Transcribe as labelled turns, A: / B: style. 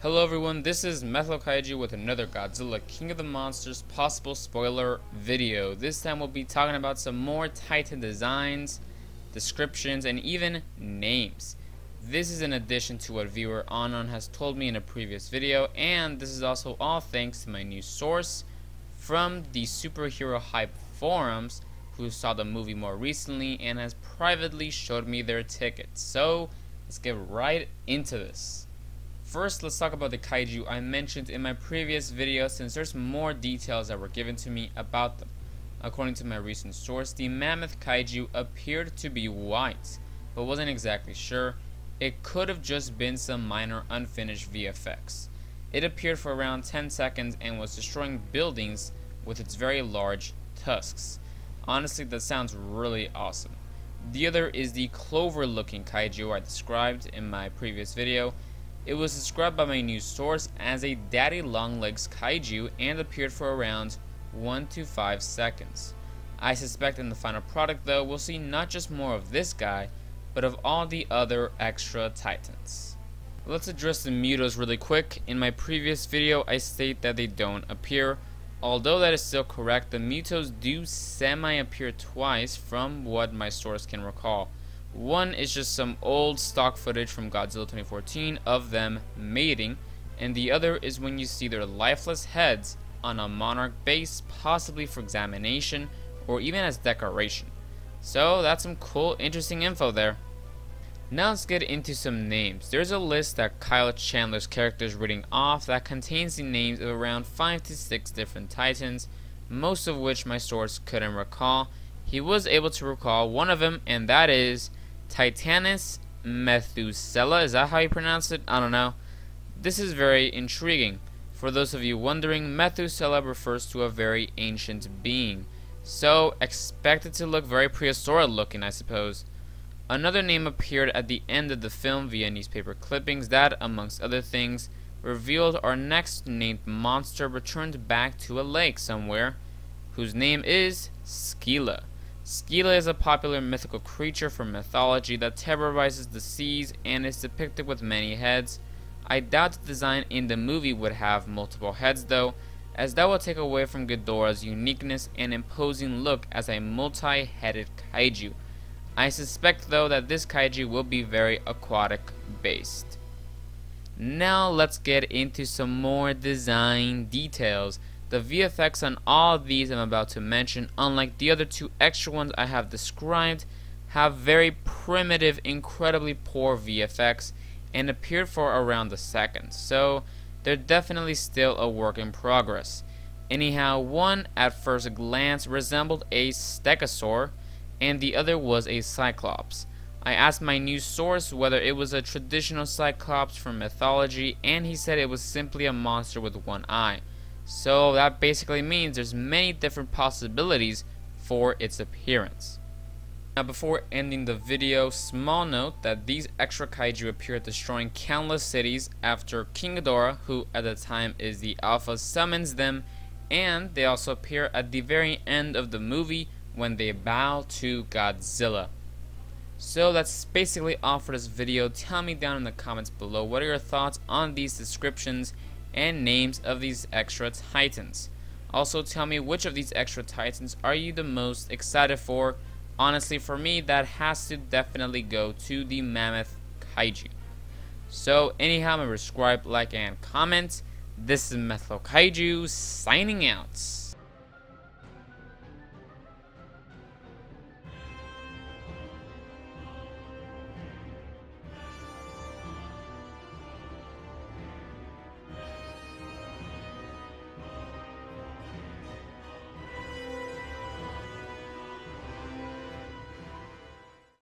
A: Hello everyone, this is Methyl Kaiju with another Godzilla King of the Monsters possible spoiler video. This time we'll be talking about some more Titan designs, descriptions, and even names. This is in addition to what viewer Anon has told me in a previous video, and this is also all thanks to my new source from the Superhero Hype forums who saw the movie more recently and has privately showed me their tickets. So let's get right into this. First, let's talk about the kaiju I mentioned in my previous video, since there's more details that were given to me about them. According to my recent source, the mammoth kaiju appeared to be white, but wasn't exactly sure. It could have just been some minor unfinished VFX. It appeared for around 10 seconds and was destroying buildings with its very large tusks. Honestly, that sounds really awesome. The other is the clover looking kaiju I described in my previous video. It was described by my news source as a daddy longlegs kaiju and appeared for around 1 to 5 seconds. I suspect in the final product though, we'll see not just more of this guy, but of all the other extra titans. Let's address the mutos really quick. In my previous video I state that they don't appear. Although that is still correct, the mutos do semi-appear twice from what my source can recall. One is just some old stock footage from Godzilla 2014 of them mating, and the other is when you see their lifeless heads on a monarch base, possibly for examination or even as decoration. So that's some cool, interesting info there. Now let's get into some names. There's a list that Kyle Chandler's character is reading off that contains the names of around 5 to 6 different titans, most of which my source couldn't recall. He was able to recall one of them, and that is Titanus Methuselah. Is that how you pronounce it? I don't know. This is very intriguing. For those of you wondering, Methuselah refers to a very ancient being, so expect it to look very prehistoric looking, I suppose. Another name appeared at the end of the film via newspaper clippings that, amongst other things, revealed our next named monster returned back to a lake somewhere, whose name is Scylla. Scylla is a popular mythical creature from mythology that terrorizes the seas and is depicted with many heads. I doubt the design in the movie would have multiple heads though, as that will take away from Ghidorah's uniqueness and imposing look as a multi-headed kaiju. I suspect though that this kaiju will be very aquatic based. Now let's get into some more design details. The VFX on all of these I'm about to mention, unlike the other two extra ones I have described, have very primitive, incredibly poor VFX and appeared for around a second, so they're definitely still a work in progress. Anyhow, one at first glance resembled a stegosaur and the other was a cyclops. I asked my news source whether it was a traditional cyclops from mythology, and he said it was simply a monster with one eye. So that basically means there's many different possibilities for its appearance. Now before ending the video, small note that these extra kaiju appear destroying countless cities after King Ghidorah, who at the time is the Alpha, summons them, and they also appear at the very end of the movie when they bow to Godzilla. So that's basically all for this video. Tell me down in the comments below what are your thoughts on these descriptions and names of these extra titans. Also tell me which of these extra titans are you the most excited for. Honestly, for me that has to definitely go to the mammoth kaiju. So anyhow, remember to subscribe, like, and comment. This is Methyl Kaiju signing out.